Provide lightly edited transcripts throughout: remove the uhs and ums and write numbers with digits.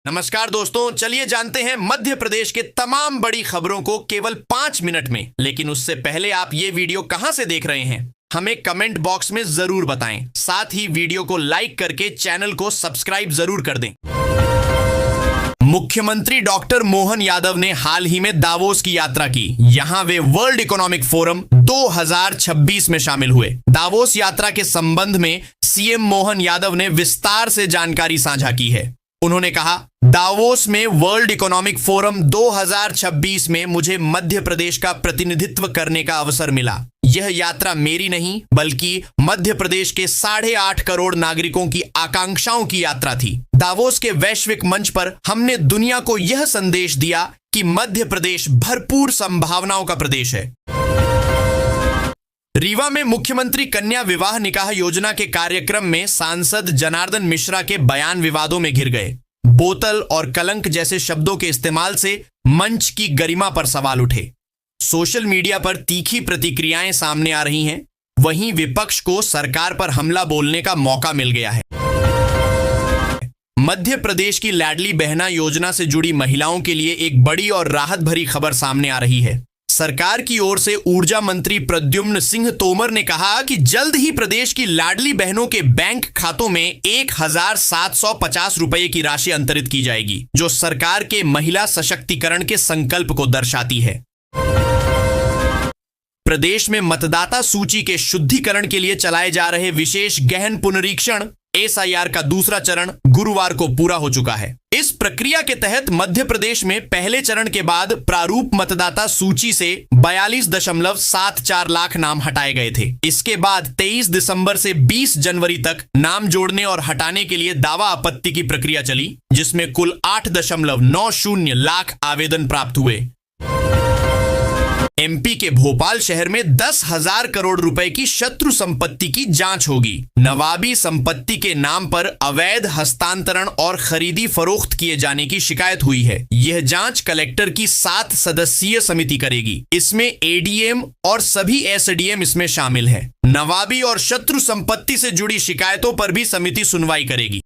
नमस्कार दोस्तों, चलिए जानते हैं मध्य प्रदेश के तमाम बड़ी खबरों को केवल 5 मिनट में। लेकिन उससे पहले आप ये वीडियो कहां से देख रहे हैं हमें कमेंट बॉक्स में जरूर बताएं। साथ ही वीडियो को लाइक करके चैनल को सब्सक्राइब जरूर कर दें। मुख्यमंत्री डॉक्टर मोहन यादव ने हाल ही में दावोस की यात्रा की। यहां वे वर्ल्ड इकोनॉमिक फोरम 2026 में शामिल हुए। दावोस यात्रा के संबंध में सीएम मोहन यादव ने विस्तार से जानकारी साझा की है। उन्होंने कहा, दावोस में वर्ल्ड इकोनॉमिक फोरम 2026 में मुझे मध्य प्रदेश का प्रतिनिधित्व करने का अवसर मिला। यह यात्रा मेरी नहीं बल्कि मध्य प्रदेश के 8.5 करोड़ नागरिकों की आकांक्षाओं की यात्रा थी। दावोस के वैश्विक मंच पर हमने दुनिया को यह संदेश दिया कि मध्य प्रदेश भरपूर संभावनाओं का प्रदेश है। रीवा में मुख्यमंत्री कन्या विवाह निकाह योजना के कार्यक्रम में सांसद जनार्दन मिश्रा के बयान विवादों में घिर गए। बोतल और कलंक जैसे शब्दों के इस्तेमाल से मंच की गरिमा पर सवाल उठे। सोशल मीडिया पर तीखी प्रतिक्रियाएं सामने आ रही हैं। वहीं विपक्ष को सरकार पर हमला बोलने का मौका मिल गया है। मध्य प्रदेश की लाडली बहना योजना से जुड़ी महिलाओं के लिए एक बड़ी और राहत भरी खबर सामने आ रही है। सरकार की ओर से ऊर्जा मंत्री प्रद्युम्न सिंह तोमर ने कहा कि जल्द ही प्रदेश की लाडली बहनों के बैंक खातों में 1,750 रुपए की राशि अंतरित की जाएगी, जो सरकार के महिला सशक्तिकरण के संकल्प को दर्शाती है। प्रदेश में मतदाता सूची के शुद्धिकरण के लिए चलाए जा रहे विशेष गहन पुनरीक्षण SIR का दूसरा चरण गुरुवार को पूरा हो चुका है। इस प्रक्रिया के तहत मध्य प्रदेश में पहले चरण के बाद प्रारूप मतदाता सूची से 42.74 लाख नाम हटाए गए थे। इसके बाद 23 दिसंबर से 20 जनवरी तक नाम जोड़ने और हटाने के लिए दावा आपत्ति की प्रक्रिया चली, जिसमें कुल 8.90 लाख आवेदन प्राप्त हुए। MP के भोपाल शहर में 10,000 करोड़ रुपए की शत्रु संपत्ति की जांच होगी। नवाबी संपत्ति के नाम पर अवैध हस्तांतरण और खरीदी फरोख्त किए जाने की शिकायत हुई है। यह जांच कलेक्टर की 7 सदस्यीय समिति करेगी। इसमें ADM और सभी SDM इसमें शामिल है। नवाबी और शत्रु संपत्ति से जुड़ी शिकायतों पर भी समिति सुनवाई करेगी।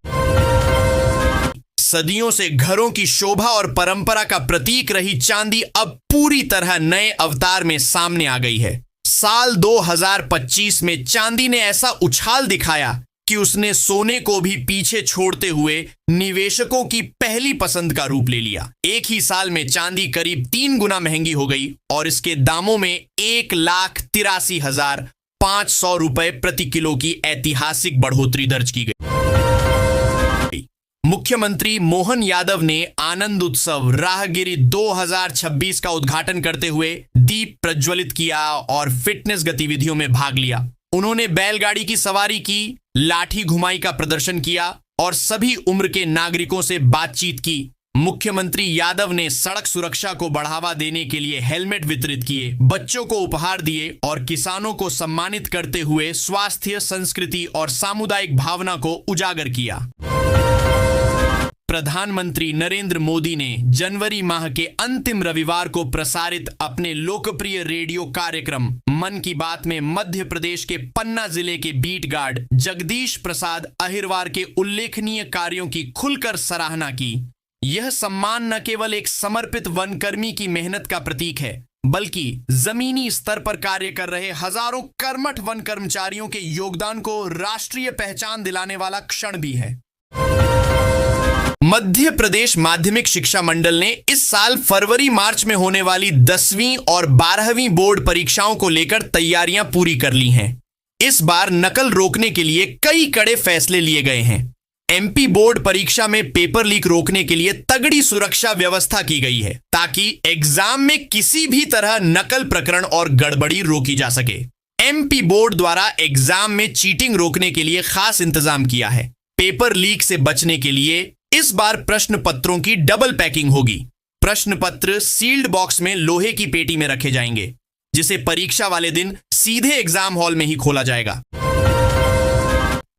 सदियों से घरों की शोभा और परंपरा का प्रतीक रही चांदी अब पूरी तरह नए अवतार में सामने आ गई है। साल 2025 में चांदी ने ऐसा उछाल दिखाया कि उसने सोने को भी पीछे छोड़ते हुए निवेशकों की पहली पसंद का रूप ले लिया। एक ही साल में चांदी करीब 3 गुना महंगी हो गई और इसके दामों में 1,83,500 रुपए प्रति किलो की ऐतिहासिक बढ़ोतरी दर्ज की गई। मुख्यमंत्री मोहन यादव ने आनंद उत्सव राहगिरी 2026 का उद्घाटन करते हुए दीप प्रज्वलित किया और फिटनेस गतिविधियों में भाग लिया। उन्होंने बैलगाड़ी की सवारी की, लाठी घुमाई का प्रदर्शन किया और सभी उम्र के नागरिकों से बातचीत की। मुख्यमंत्री यादव ने सड़क सुरक्षा को बढ़ावा देने के लिए हेलमेट वितरित किए, बच्चों को उपहार दिए और किसानों को सम्मानित करते हुए स्वास्थ्य, संस्कृति और सामुदायिक भावना को उजागर किया। प्रधानमंत्री नरेंद्र मोदी ने जनवरी माह के अंतिम रविवार को प्रसारित अपने लोकप्रिय रेडियो कार्यक्रम मन की बात में मध्य प्रदेश के पन्ना जिले के बीट गार्ड जगदीश प्रसाद अहिरवार के उल्लेखनीय कार्यों की खुलकर सराहना की। यह सम्मान न केवल एक समर्पित वनकर्मी की मेहनत का प्रतीक है, बल्कि जमीनी स्तर पर कार्य कर रहे हजारों कर्मठ वन कर्मचारियों के योगदान को राष्ट्रीय पहचान दिलाने वाला क्षण भी है। मध्य प्रदेश माध्यमिक शिक्षा मंडल ने इस साल फरवरी-मार्च में होने वाली 10वीं और 12वीं बोर्ड परीक्षाओं को लेकर तैयारियां पूरी कर ली हैं। इस बार नकल रोकने के लिए कई कड़े फैसले लिए गए हैं। MP बोर्ड परीक्षा में पेपर लीक रोकने के लिए तगड़ी सुरक्षा व्यवस्था की गई है, ताकि एग्जाम में किसी भी तरह नकल प्रकरण और गड़बड़ी रोकी जा सके। MP बोर्ड द्वारा एग्जाम में चीटिंग रोकने के लिए खास इंतजाम किया है। पेपर लीक से बचने के लिए इस बार प्रश्न पत्रों की डबल पैकिंग होगी। प्रश्न पत्र सील्ड बॉक्स में लोहे की पेटी में रखे जाएंगे, जिसे परीक्षा वाले दिन सीधे एग्जाम हॉल में ही खोला जाएगा।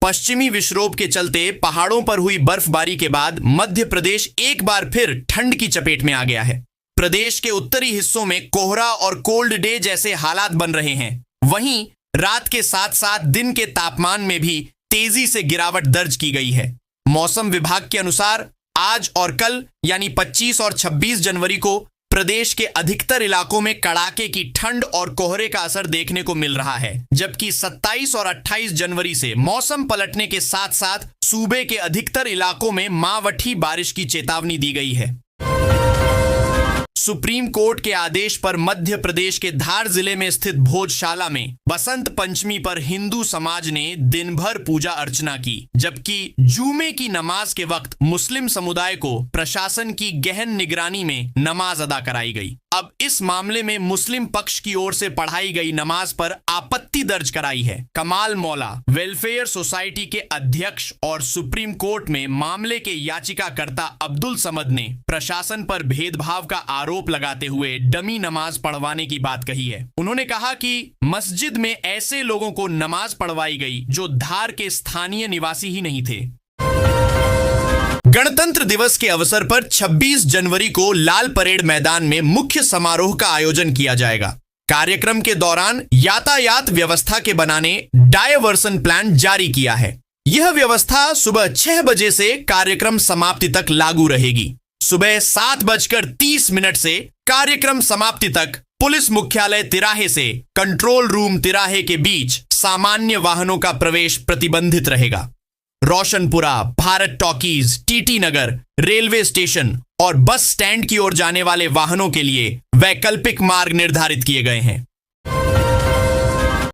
पश्चिमी विक्षोभ के चलते पहाड़ों पर हुई बर्फबारी के बाद मध्य प्रदेश एक बार फिर ठंड की चपेट में आ गया है। प्रदेश के उत्तरी हिस्सों में कोहरा और कोल्ड डे जैसे हालात बन रहे हैं। वहीं रात के साथ साथ दिन के तापमान में भी तेजी से गिरावट दर्ज की गई है। मौसम विभाग के अनुसार आज और कल यानी 25 और 26 जनवरी को प्रदेश के अधिकतर इलाकों में कड़ाके की ठंड और कोहरे का असर देखने को मिल रहा है, जबकि 27 और 28 जनवरी से मौसम पलटने के साथ साथ सूबे के अधिकतर इलाकों में मावठी बारिश की चेतावनी दी गई है। सुप्रीम कोर्ट के आदेश पर मध्य प्रदेश के धार जिले में स्थित भोजशाला में बसंत पंचमी पर हिंदू समाज ने दिन भर पूजा अर्चना की, जबकि जुमे की नमाज के वक्त मुस्लिम समुदाय को प्रशासन की गहन निगरानी में नमाज अदा कराई गई। अब इस मामले में मुस्लिम पक्ष की ओर से पढ़ाई गई नमाज पर आपत्ति दर्ज कराई है। कमाल मौला वेलफेयर सोसाइटी के अध्यक्ष और सुप्रीम कोर्ट में मामले के याचिकाकर्ता अब्दुल समद ने प्रशासन पर भेदभाव का आरोप लगाते हुए डमी नमाज पढ़वाने की बात कही है। उन्होंने कहा कि मस्जिद में ऐसे लोगों को नमाज पढ़वाई गई जो धार के स्थानीय निवासी ही नहीं थे। गणतंत्र दिवस के अवसर पर 26 जनवरी को लाल परेड मैदान में मुख्य समारोह का आयोजन किया जाएगा। कार्यक्रम के दौरान यातायात व्यवस्था के बनाने डायवर्सन प्लान जारी किया है। यह व्यवस्था सुबह 6 बजे से कार्यक्रम समाप्ति तक लागू रहेगी। सुबह 7:30 से कार्यक्रम समाप्ति तक पुलिस मुख्यालय तिराहे से कंट्रोल रूम तिराहे के बीच सामान्य वाहनों का प्रवेश प्रतिबंधित रहेगा। रोशनपुरा, भारत टॉकीज, टीटी नगर, रेलवे स्टेशन और बस स्टैंड की ओर जाने वाले वाहनों के लिए वैकल्पिक मार्ग निर्धारित किए गए हैं।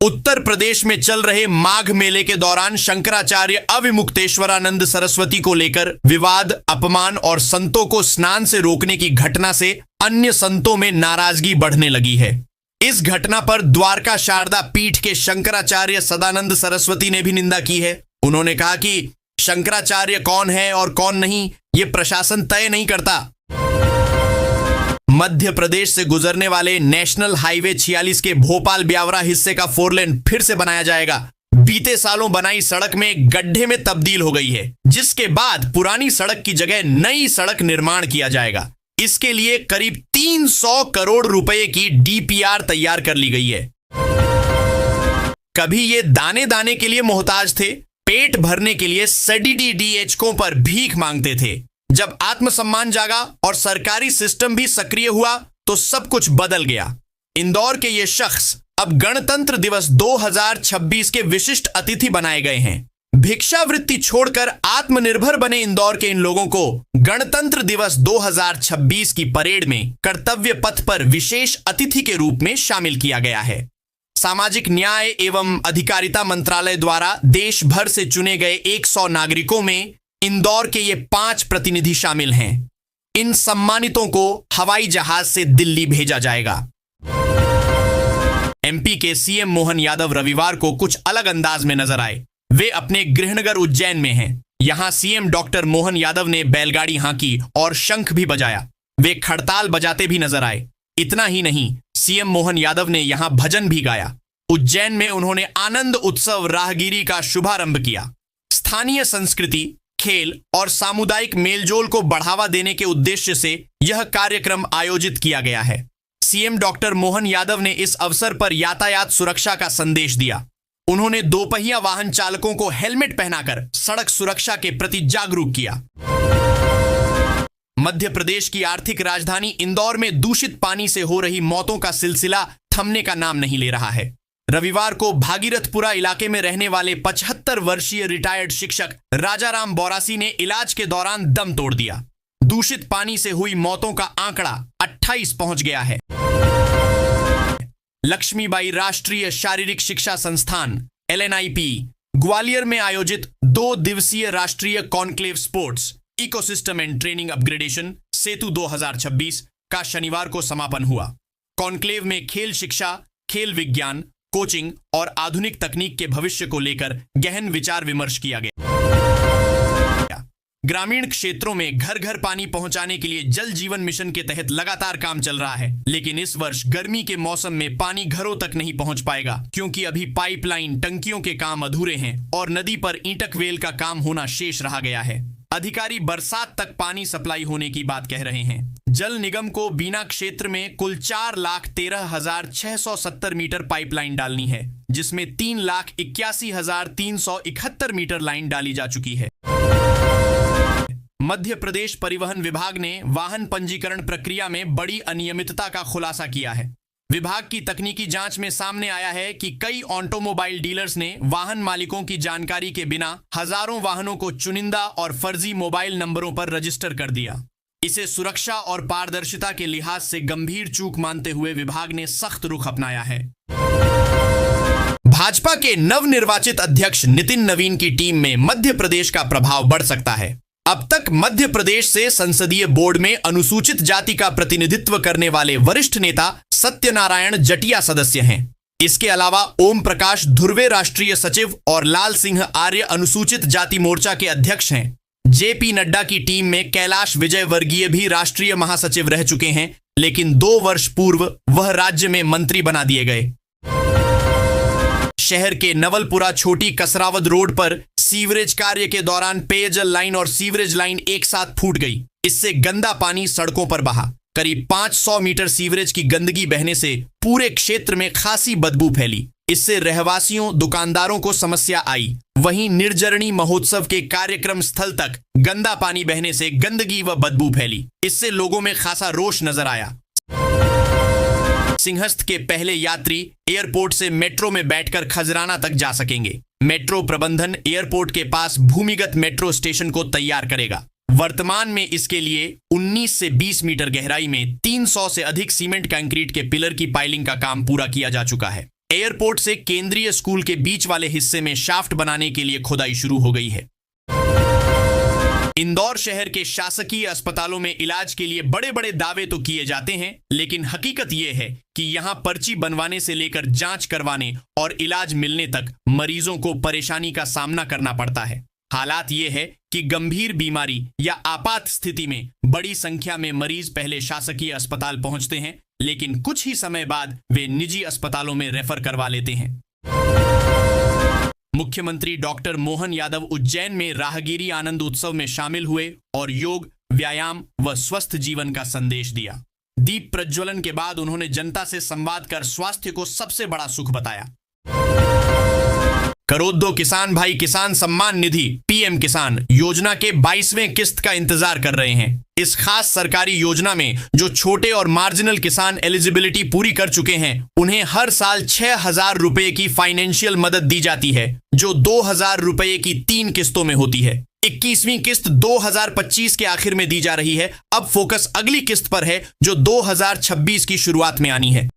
उत्तर प्रदेश में चल रहे माघ मेले के दौरान शंकराचार्य अविमुक्तेश्वरानंद सरस्वती को लेकर विवाद, अपमान और संतों को स्नान से रोकने की घटना से अन्य संतों में नाराजगी बढ़ने लगी है। इस घटना पर द्वारका शारदा पीठ के शंकराचार्य सदानंद सरस्वती ने भी निंदा की है। उन्होंने कहा कि शंकराचार्य कौन है और कौन नहीं, यह प्रशासन तय नहीं करता। मध्य प्रदेश से गुजरने वाले नेशनल हाईवे 46 के भोपाल ब्यावरा हिस्से का 4 लेन फिर से बनाया जाएगा। बीते सालों बनाई सड़क में गड्ढे में तब्दील हो गई है, जिसके बाद पुरानी सड़क की जगह नई सड़क निर्माण किया जाएगा। इसके लिए करीब 300 करोड़ रुपए की डीपीआर तैयार कर ली गई है। कभी ये दाने दाने के लिए मोहताज थे, पेट भरने के लिए सडीडीएचकों पर भीख मांगते थे। जब आत्मसम्मान जागा और सरकारी सिस्टम भी सक्रिय हुआ तो सब कुछ बदल गया। इंदौर के ये शख्स अब गणतंत्र दिवस 2026 के विशिष्ट अतिथि बनाए गए हैं। भिक्षावृत्ति छोड़कर आत्मनिर्भर बने इंदौर के इन लोगों को गणतंत्र दिवस 2026 की परेड में कर्तव्य पथ पर विशेष अतिथि के रूप में शामिल किया गया है। सामाजिक न्याय एवं अधिकारिता मंत्रालय द्वारा देश भर से चुने गए 100 नागरिकों में इंदौर के ये 5 प्रतिनिधि शामिल हैं। इन सम्मानितों को हवाई जहाज से दिल्ली भेजा जाएगा। एमपी के सीएम मोहन यादव रविवार को कुछ अलग अंदाज में नजर आए। वे अपने गृहनगर उज्जैन में हैं। यहां सीएम डॉक्टर मोहन यादव ने बैलगाड़ी हाँकी और शंख भी बजाया। वे खड़ताल बजाते भी नजर आए। इतना ही नहीं, सीएम मोहन यादव ने यहां भजन भी गाया। उज्जैन में उन्होंने आनंद उत्सव राहगीरी का शुभारंभ किया। स्थानीय संस्कृति, खेल और सामुदायिक मेलजोल को बढ़ावा देने के उद्देश्य से यह कार्यक्रम आयोजित किया गया है। सीएम डॉक्टर मोहन यादव ने इस अवसर पर यातायात सुरक्षा का संदेश दिया। उन्होंने दोपहिया वाहन चालकों को हेलमेट पहनाकर सड़क सुरक्षा के प्रति जागरूक किया। मध्य प्रदेश की आर्थिक राजधानी इंदौर में दूषित पानी से हो रही मौतों का सिलसिला थमने का नाम नहीं ले रहा है। रविवार को भागीरथपुरा इलाके में रहने वाले 75 वर्षीय रिटायर्ड शिक्षक राजाराम बोरासी ने इलाज के दौरान दम तोड़ दिया। दूषित पानी से हुई मौतों का आंकड़ा 28 पहुंच गया है। लक्ष्मीबाई राष्ट्रीय शारीरिक शिक्षा संस्थान LNIP ग्वालियर में आयोजित 2 दिवसीय राष्ट्रीय conclave sports ecosystem and training upgradation सेतु 2026 का शनिवार को समापन हुआ। कॉन्क्लेव में खेल शिक्षा, खेल विज्ञान, कोचिंग और आधुनिक तकनीक के भविष्य को लेकर गहन विचार विमर्श किया गया। ग्रामीण क्षेत्रों में घर घर पानी पहुंचाने के लिए जल जीवन मिशन के तहत लगातार काम चल रहा है, लेकिन इस वर्ष गर्मी के मौसम में पानी घरों तक नहीं पहुंच पाएगा, क्योंकि अभी पाइपलाइन, टंकियों के काम अधूरे हैं और नदी पर ईंटक वेल का काम होना शेष रहा गया है। अधिकारी बरसात तक पानी सप्लाई होने की बात कह रहे हैं। जल निगम को बीना क्षेत्र में कुल 4,13,670 मीटर पाइपलाइन डालनी है, जिसमें 3,81,371 मीटर लाइन डाली जा चुकी है। मध्य प्रदेश परिवहन विभाग ने वाहन पंजीकरण प्रक्रिया में बड़ी अनियमितता का खुलासा किया है। विभाग की तकनीकी जांच में सामने आया है कि कई ऑटोमोबाइल डीलर्स ने वाहन मालिकों की जानकारी के बिना हजारों वाहनों को चुनिंदा और फर्जी मोबाइल नंबरों पर रजिस्टर कर दिया। इसे सुरक्षा और पारदर्शिता के लिहाज से गंभीर चूक मानते हुए विभाग ने सख्त रुख अपनाया है। भाजपा के नवनिर्वाचित अध्यक्ष नितिन नवीन की टीम में मध्य प्रदेश का प्रभाव बढ़ सकता है। अब तक मध्य प्रदेश से संसदीय बोर्ड में अनुसूचित जाति का प्रतिनिधित्व करने वाले वरिष्ठ नेता सत्यनारायण जटिया सदस्य हैं। इसके अलावा ओम प्रकाश धुर्वे राष्ट्रीय सचिव और लाल सिंह आर्य अनुसूचित जाति मोर्चा के अध्यक्ष हैं। जेपी नड्डा की टीम में कैलाश विजय वर्गीय भी राष्ट्रीय महासचिव रह चुके हैं, लेकिन 2 वर्ष पूर्व वह राज्य में मंत्री बना दिए गए। शहर के नवलपुरा छोटी कसरावद रोड पर सीवरेज कार्य के दौरान पेयजल लाइन और सीवरेज लाइन एक साथ फूट गई। इससे गंदा पानी सड़कों पर बहा। करीब 500 मीटर सीवरेज की गंदगी बहने से पूरे क्षेत्र में खासी बदबू फैली। इससे रहवासियों, दुकानदारों को समस्या आई। वहीं निर्जरणी महोत्सव के कार्यक्रम स्थल तक गंदा पानी बहने से गंदगी व बदबू फैली। इससे लोगों में खासा रोष नजर आया। सिंहस्थ के पहले यात्री एयरपोर्ट से मेट्रो में बैठकर खजराना तक जा सकेंगे। मेट्रो प्रबंधन एयरपोर्ट के पास भूमिगत मेट्रो स्टेशन को तैयार करेगा। वर्तमान में इसके लिए 19 से 20 मीटर गहराई में 300 से अधिक सीमेंट कंक्रीट के पिलर की पाइलिंग का काम पूरा किया जा चुका है। एयरपोर्ट से केंद्रीय स्कूल के बीच वाले हिस्से में शाफ्ट बनाने के लिए खुदाई शुरू हो गई है। इंदौर शहर के शासकीय अस्पतालों में इलाज के लिए बड़े बड़े दावे तो किए जाते हैं, लेकिन हकीकत यह है कि यहां पर्ची बनवाने से लेकर जांच करवाने और इलाज मिलने तक मरीजों को परेशानी का सामना करना पड़ता है। हालात ये है कि गंभीर बीमारी या आपात स्थिति में बड़ी संख्या में मरीज पहले शासकीय अस्पताल पहुंचते हैं, लेकिन कुछ ही समय बाद वे निजी अस्पतालों में रेफर करवा लेते हैं। मुख्यमंत्री डॉक्टर मोहन यादव उज्जैन में राहगिरी आनंद उत्सव में शामिल हुए और योग, व्यायाम व स्वस्थ जीवन का संदेश दिया। दीप प्रज्वलन के बाद उन्होंने जनता से संवाद कर स्वास्थ्य को सबसे बड़ा सुख बताया। करोड़ों किसान भाई किसान सम्मान निधि पीएम किसान योजना के 22वें किस्त का इंतजार कर रहे हैं। इस खास सरकारी योजना में जो छोटे और मार्जिनल किसान एलिजिबिलिटी पूरी कर चुके हैं, उन्हें हर साल 6,000 रुपए की फाइनेंशियल मदद दी जाती है, जो 2,000 रुपए की 3 किस्तों में होती है। 21वीं किस्त 2025 के आखिर में दी जा रही है। अब फोकस अगली किस्त पर है, जो 2026 की शुरुआत में आनी है।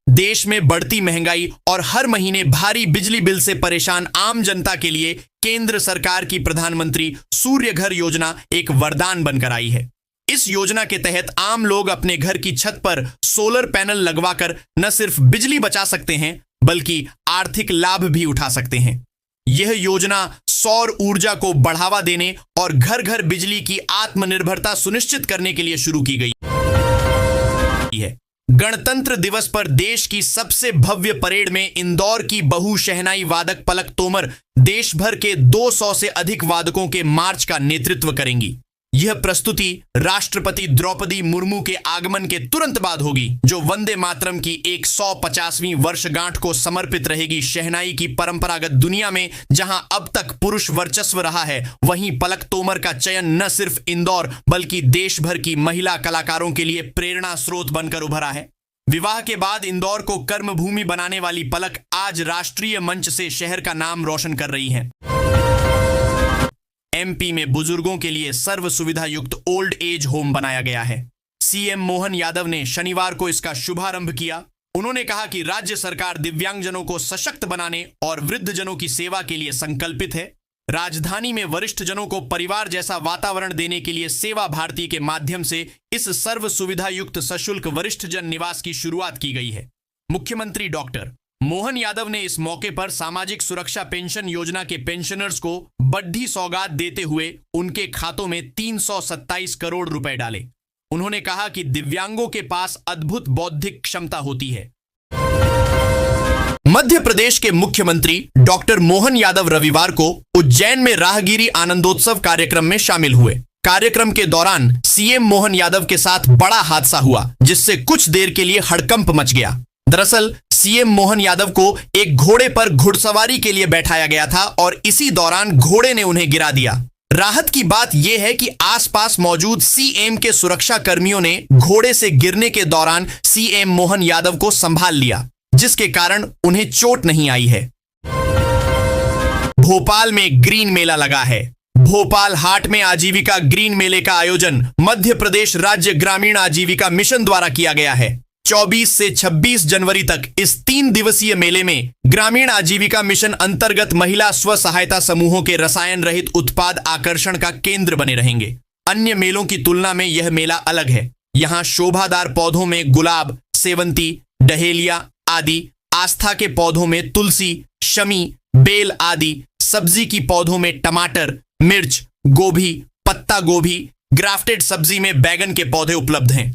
देश में बढ़ती महंगाई और हर महीने भारी बिजली बिल से परेशान आम जनता के लिए केंद्र सरकार की प्रधानमंत्री सूर्य घर योजना एक वरदान बनकर आई है। इस योजना के तहत आम लोग अपने घर की छत पर सोलर पैनल लगवाकर न सिर्फ बिजली बचा सकते हैं, बल्कि आर्थिक लाभ भी उठा सकते हैं। यह योजना सौर ऊर्जा को बढ़ावा देने और घर घर बिजली की आत्मनिर्भरता सुनिश्चित करने के लिए शुरू की गई है। गणतंत्र दिवस पर देश की सबसे भव्य परेड में इंदौर की बहु शहनाई वादक पलक तोमर देश भर के 200 से अधिक वादकों के मार्च का नेतृत्व करेंगी। यह प्रस्तुति राष्ट्रपति द्रौपदी मुर्मू के आगमन के तुरंत बाद होगी, जो वंदे मातरम की 150वीं वर्षगांठ को समर्पित रहेगी। शहनाई की परंपरागत दुनिया में जहां अब तक पुरुष वर्चस्व रहा है, वहीं पलक तोमर का चयन न सिर्फ इंदौर बल्कि देश भर की महिला कलाकारों के लिए प्रेरणा स्रोत बनकर उभरा है। विवाह के बाद इंदौर को कर्मभूमि बनाने वाली पलक आज राष्ट्रीय मंच से शहर का नाम रोशन कर रही है। एमपी में बुजुर्गों के लिए सर्व सुविधा युक्त ओल्ड एज होम बनाया गया है। सीएम मोहन यादव ने शनिवार को इसका शुभारंभ किया। उन्होंने कहा कि राज्य सरकार दिव्यांगजनों को सशक्त बनाने और वृद्धजनों की सेवा के लिए संकल्पित है। राजधानी में वरिष्ठ जनों को परिवार जैसा वातावरण देने के लिए सेवा भारती के माध्यम से इस सर्व सुविधा युक्त सशुल्क वरिष्ठ जन निवास की शुरुआत की गई है। मुख्यमंत्री डॉक्टर मोहन यादव ने इस मौके पर सामाजिक सुरक्षा पेंशन योजना के पेंशनर्स को बड़ी सौगात देते हुए उनके खातों में 327 करोड़ रुपए डाले। उन्होंने कहा कि दिव्यांगों के पास अद्भुत बौद्धिक क्षमता होती है। मध्य प्रदेश के मुख्यमंत्री डॉक्टर मोहन यादव रविवार को उज्जैन में राहगिरी आनंदोत्सव कार्यक्रम में शामिल हुए। कार्यक्रम के दौरान सीएम मोहन यादव के साथ बड़ा हादसा हुआ, जिससे कुछ देर के लिए हड़कंप मच गया। दरअसल सीएम मोहन यादव को एक घोड़े पर घुड़सवारी के लिए बैठाया गया था और इसी दौरान घोड़े ने उन्हें गिरा दिया। राहत की बात यह है कि आसपास मौजूद सीएम के सुरक्षा कर्मियों ने घोड़े से गिरने के दौरान सीएम मोहन यादव को संभाल लिया, जिसके कारण उन्हें चोट नहीं आई है। भोपाल में ग्रीन मेला लगा है। भोपाल हाट में आजीविका ग्रीन मेले का आयोजन मध्य प्रदेश राज्य ग्रामीण आजीविका मिशन द्वारा किया गया है। 24 से 26 जनवरी तक इस 3 दिवसीय मेले में ग्रामीण आजीविका मिशन अंतर्गत महिला स्व सहायता समूहों के रसायन रहित उत्पाद आकर्षण का केंद्र बने रहेंगे। अन्य मेलों की तुलना में यह मेला अलग है। यहाँ शोभादार पौधों में गुलाब, सेवंती, डहेलिया आदि, आस्था के पौधों में तुलसी, शमी, बेल आदि, सब्जी की पौधों में टमाटर, मिर्च, गोभी, पत्ता गोभी, ग्राफ्टेड सब्जी में बैगन के पौधे उपलब्ध हैं।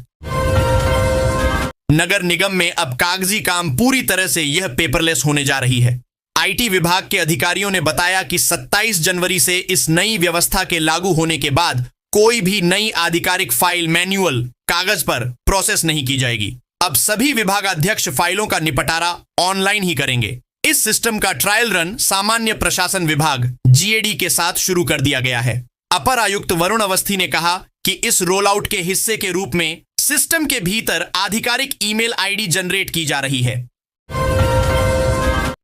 नगर निगम में अब कागजी काम पूरी तरह से यह पेपरलेस होने जा रही है। आईटी विभाग के अधिकारियों ने बताया कि 27 जनवरी से इस नई व्यवस्था के लागू होने के बाद कोई भी नई आधिकारिक फाइल मैन्युअल कागज पर प्रोसेस नहीं की जाएगी। अब सभी विभागाध्यक्ष फाइलों का निपटारा ऑनलाइन ही करेंगे। इस सिस्टम का ट्रायल रन सामान्य प्रशासन विभाग जीएडी के साथ शुरू कर दिया गया है। अपर आयुक्त वरुण अवस्थी ने कहा कि इस रोल आउट के हिस्से के रूप में सिस्टम के भीतर आधिकारिक ईमेल आईडी जनरेट की जा रही है।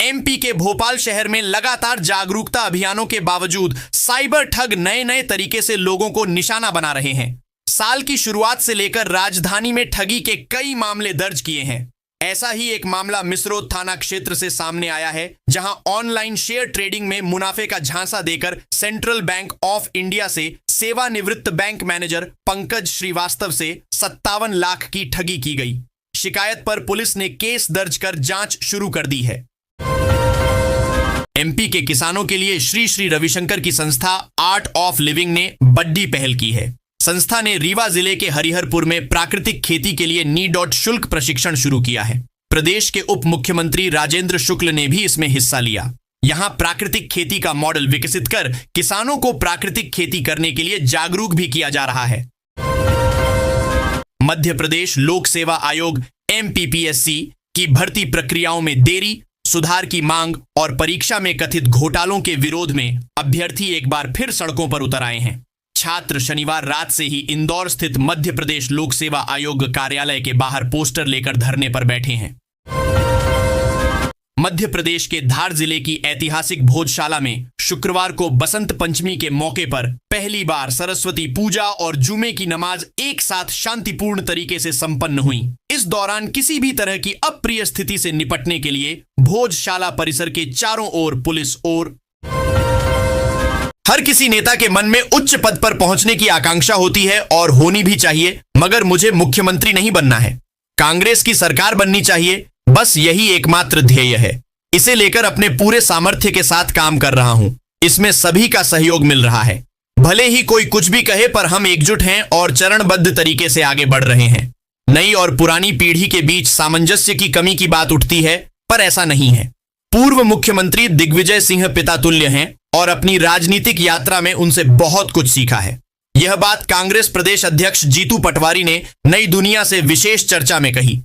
एमपी के भोपाल शहर में लगातार जागरूकता अभियानों के बावजूद साइबर ठग नए नए तरीके से लोगों को निशाना बना रहे हैं। साल की शुरुआत से लेकर राजधानी में ठगी के कई मामले दर्ज किए हैं। ऐसा ही एक मामला मिसरोद थाना क्षेत्र से सामने आया है, जहां ऑनलाइन शेयर ट्रेडिंग में मुनाफे का झांसा देकर सेंट्रल बैंक ऑफ इंडिया से सेवानिवृत्त बैंक मैनेजर पंकज श्रीवास्तव से 57 लाख की ठगी की गई। शिकायत पर पुलिस ने केस दर्ज कर जांच शुरू कर दी है। एमपी के किसानों के लिए श्री श्री रविशंकर की संस्था आर्ट ऑफ लिविंग ने बड़ी पहल की है। संस्था ने रीवा जिले के हरिहरपुर में प्राकृतिक खेती के लिए नीडॉट शुल्क प्रशिक्षण शुरू किया है। प्रदेश के उप मुख्यमंत्री राजेंद्र शुक्ल ने भी इसमें हिस्सा लिया। यहां प्राकृतिक खेती का मॉडल विकसित कर किसानों को प्राकृतिक खेती करने के लिए जागरूक भी किया जा रहा है। मध्य प्रदेश लोक सेवा आयोग एमपीपीएससी की भर्ती प्रक्रियाओं में देरी, सुधार की मांग और परीक्षा में कथित घोटालों के विरोध में अभ्यर्थी एक बार फिर सड़कों पर उतर आए हैं। छात्र शनिवार रात से ही इंदौर स्थित मध्य प्रदेश लोक सेवा आयोग कार्यालय के बाहर पोस्टर लेकर धरने पर बैठे हैं। मध्य प्रदेश के धार जिले की ऐतिहासिक भोजशाला में शुक्रवार को बसंत पंचमी के मौके पर पहली बार सरस्वती पूजा और जुमे की नमाज एक साथ शांतिपूर्ण तरीके से संपन्न हुई। इस दौरान किसी भी तरह की अप्रिय स्थिति से निपटने के लिए भोजशाला परिसर के चारों ओर पुलिस और हर किसी नेता के मन में उच्च पद पर पहुंचने की आकांक्षा होती है और होनी भी चाहिए, मगर मुझे मुख्यमंत्री नहीं बनना है। कांग्रेस की सरकार बननी चाहिए, बस यही एकमात्र ध्येय है। इसे लेकर अपने पूरे सामर्थ्य के साथ काम कर रहा हूं। इसमें सभी का सहयोग मिल रहा है। भले ही कोई कुछ भी कहे, पर हम एकजुट हैं और चरणबद्ध तरीके से आगे बढ़ रहे हैं। नई और पुरानी पीढ़ी के बीच सामंजस्य की कमी की बात उठती है, पर ऐसा नहीं है। पूर्व मुख्यमंत्री दिग्विजय सिंह पितातुल्य हैं और अपनी राजनीतिक यात्रा में उनसे बहुत कुछ सीखा है। यह बात कांग्रेस प्रदेश अध्यक्ष जीतू पटवारी ने नई दुनिया से विशेष चर्चा में कही।